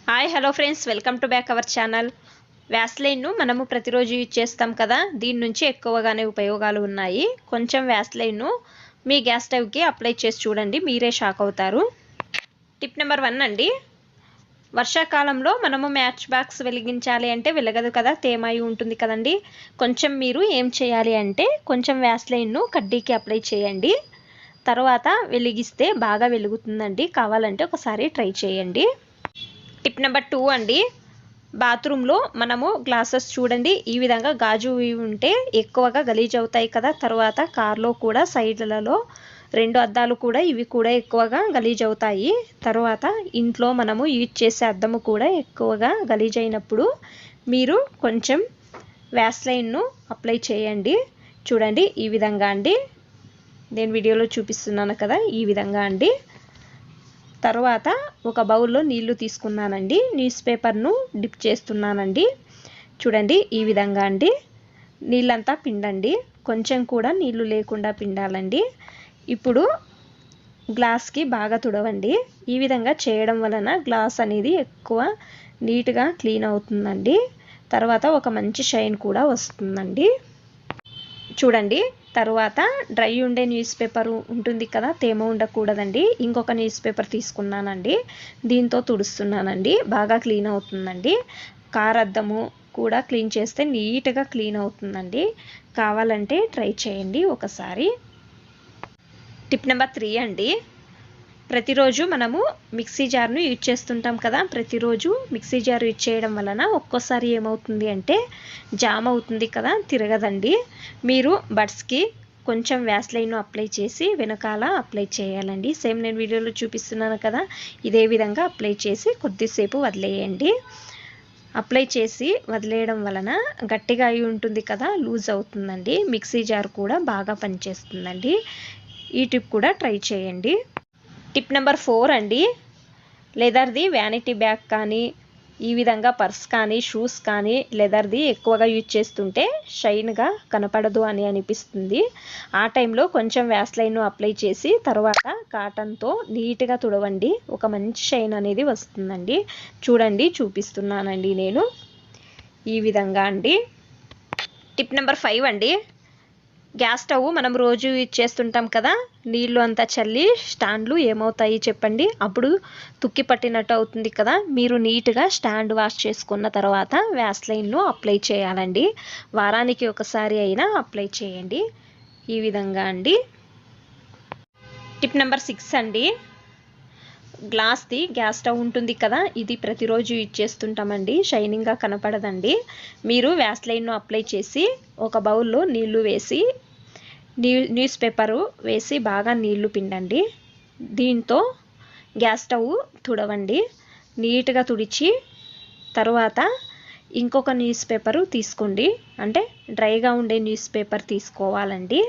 Hi hello friends, welcome to back our channel. వ్యాస్లైన్ను మనము ప్రతిరోజు యూజ్ చేస్తాం కదా, దీని నుంచి ఎక్కువగానే ఉపయోగాలు ఉన్నాయి. కొంచెం వ్యాస్లైన్ను మీ గ్యాస్ స్టవ్కి అప్లై చేసి చూడండి, మీరే షాక్ అవుతారు. టిప్ నెంబర్ 1 అండి. వర్షాకాలంలో మనము మ్యాచ్ బాక్స్ వెలిగించాలి అంటే వెలగదు కదా, తేమ అయి ఉంటుంది కదండి. కొంచెం మీరు ఏం చేయాలి అంటే కొంచెం వ్యాస్లైన్ను కడ్డీకి అప్లై చేయండి. తర్వాత వెలిగిస్తే బాగా వెలుగుతుందండి. కావాలంటే ఒకసారి ట్రై చేయండి. టిప్ నెంబర్ 2 అండి. బాత్రూంలో మనము గ్లాసెస్ చూడండి, ఈ విధంగా గాజు ఉంటే ఎక్కువగా గలీజ్ అవుతాయి కదా. తర్వాత కార్లో కూడా సైడ్లలో 2 అద్దాలు కూడా ఇవి కూడా ఎక్కువగా గలీజ్ అవుతాయి. తర్వాత ఇంట్లో మనము యూజ్ చేసే అద్దము కూడా ఎక్కువగా గలీజ్ అయినప్పుడు మీరు కొంచెం వ్యాస్లైన్ను అప్లై చేయండి. చూడండి ఈ విధంగా అండి, నేను వీడియోలో చూపిస్తున్నాను కదా, ఈ విధంగా అండి. తర్వాత ఒక బౌల్లో నీళ్లు తీసుకున్నానండి, న్యూస్ పేపర్ను డిప్ చేస్తున్నానండి. చూడండి ఈ విధంగా అండి, నీళ్ళంతా పిండండి, కొంచెం కూడా నీళ్లు లేకుండా పిండాలండి. ఇప్పుడు గ్లాస్కి బాగా తుడవండి. ఈ విధంగా చేయడం వలన గ్లాస్ అనేది ఎక్కువ నీట్గా క్లీన్ అవుతుందండి. తర్వాత ఒక మంచి షైన్ కూడా వస్తుందండి. చూడండి తర్వాత డ్రై ఉండే న్యూస్ పేపర్ ఉంటుంది కదా, తేమ ఉండకూడదండి. ఇంకొక న్యూస్ పేపర్ తీసుకున్నానండి, దీంతో తుడుస్తున్నానండి, బాగా క్లీన్ అవుతుందండి. కార్ అద్దము కూడా క్లీన్ చేస్తే నీట్గా క్లీన్ అవుతుందండి. కావాలంటే ట్రై చేయండి ఒకసారి. టిప్ నెంబర్ 3 అండి. ప్రతిరోజు మనము మిక్సీ జార్ను యూజ్ చేస్తుంటాం కదా, ప్రతిరోజు మిక్సీ జార్ యూజ్ చేయడం వలన ఒక్కోసారి ఏమవుతుంది అంటే జామ్ అవుతుంది కదా, తిరగదండి. మీరు బడ్స్కి కొంచెం వ్యాస్లైన్ను అప్లై చేసి వెనకాల అప్లై చేయాలండి. సేమ్ నేను వీడియోలో చూపిస్తున్నాను కదా, ఇదే విధంగా అప్లై చేసి కొద్దిసేపు వదిలేయండి. అప్లై చేసి వదిలేయడం వలన గట్టిగా అయి ఉంటుంది కదా, లూజ్ అవుతుందండి. మిక్సీ జార్ కూడా బాగా పనిచేస్తుందండి. ఈ టిప్ కూడా ట్రై చేయండి. టిప్ నెంబర్ 4 అండి. లెదర్ది వ్యానిటీ బ్యాగ్ కానీ, ఈ విధంగా పర్స్ కానీ, షూస్ కానీ లెదర్ది ఎక్కువగా యూజ్ చేస్తుంటే షైన్గా కనపడదు అని అనిపిస్తుంది. ఆ టైంలో కొంచెం వ్యాస్లైన్ను అప్లై చేసి తర్వాత కాటన్తో నీట్గా తుడవండి, ఒక మంచి షైన్ అనేది వస్తుందండి. చూడండి చూపిస్తున్నానండి నేను, ఈ విధంగా అండి. టిప్ నెంబర్ 5 అండి. గ్యాస్ స్టవ్ మనం రోజు యూజ్ చేస్తుంటాం కదా, నీళ్ళు అంతా చల్లి స్టాండ్లు ఏమవుతాయి చెప్పండి, అప్పుడు తుక్కి పట్టినట్టు అవుతుంది కదా. మీరు నీట్గా స్టాండ్ వాష్ చేసుకున్న తర్వాత వ్యాస్లైన్ను అప్లై చేయాలండి. వారానికి ఒకసారి అయినా అప్లై చేయండి, ఈ విధంగా అండి. టిప్ నెంబర్ 6 అండి. గ్లాస్ది గ్యాస్ స్టవ్ ఉంటుంది కదా, ఇది ప్రతిరోజు యూజ్ చేస్తుంటామండి, షైనింగ్గా కనపడదండి. మీరు వ్యాస్లైన్ను అప్లై చేసి ఒక బౌల్లో నీళ్లు వేసి న్యూస్ పేపరు వేసి బాగా నీళ్లు పిండండి. దీంతో గ్యాస్ స్టవ్ తుడవండి, నీట్గా తుడిచి తర్వాత ఇంకొక న్యూస్ పేపరు తీసుకోండి, అంటే డ్రైగా ఉండే న్యూస్ పేపర్ తీసుకోవాలండి.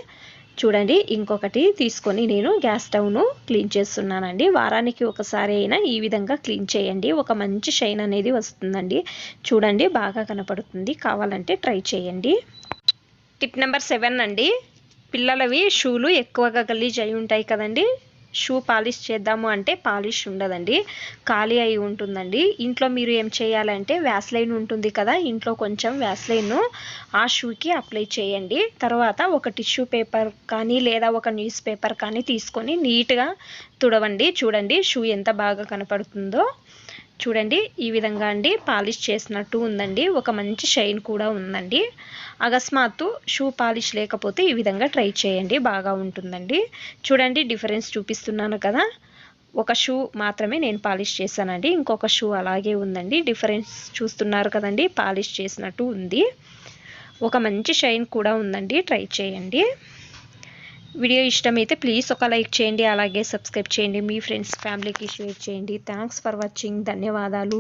చూడండి ఇంకొకటి తీసుకొని నేను గ్యాస్ స్టవ్ను క్లీన్ చేస్తున్నానండి. వారానికి ఒకసారి అయినా ఈ విధంగా క్లీన్ చేయండి, ఒక మంచి షైన్ అనేది వస్తుందండి. చూడండి బాగా కనపడుతుంది, కావాలంటే ట్రై చేయండి. టిప్ నెంబర్ 7 అండి. పిల్లలవి షూలు ఎక్కువగా గలీజ్ అయి ఉంటాయి కదండి, షూ పాలిష్ చేద్దాము అంటే పాలిష్ ఉండదండి, ఖాళీ అయి ఉంటుందండి. ఇంట్లో మీరు ఏం చేయాలంటే వ్యాస్లైన్ ఉంటుంది కదా, ఇంట్లో కొంచెం వ్యాస్లైన్ను ఆ షూకి అప్లై చేయండి. తర్వాత ఒక టిష్యూ పేపర్ కానీ లేదా ఒక న్యూస్ పేపర్ కానీ తీసుకొని నీట్గా తుడవండి. చూడండి షూ ఎంత బాగా కనపడుతుందో, చూడండి ఈ విధంగా అండి, పాలిష్ చేసినట్టు ఉందండి, ఒక మంచి షైన్ కూడా ఉందండి. అకస్మాత్తు షూ పాలిష్ లేకపోతే ఈ విధంగా ట్రై చేయండి, బాగా ఉంటుందండి. చూడండి డిఫరెన్స్ చూపిస్తున్నాను కదా, ఒక షూ మాత్రమే నేను పాలిష్ చేశానండి, ఇంకొక షూ అలాగే ఉందండి. డిఫరెన్స్ చూస్తున్నారు కదండి, పాలిష్ చేసినట్టు ఉంది, ఒక మంచి షైన్ కూడా ఉందండి. ట్రై చేయండి. వీడియో ఇష్టమైతే ప్లీజ్ ఒక లైక్ చేయండి, అలాగే సబ్స్క్రైబ్ చేయండి, మీ ఫ్రెండ్స్ ఫ్యామిలీకి షేర్ చేయండి. థ్యాంక్స్ ఫర్ వాచింగ్, ధన్యవాదాలు.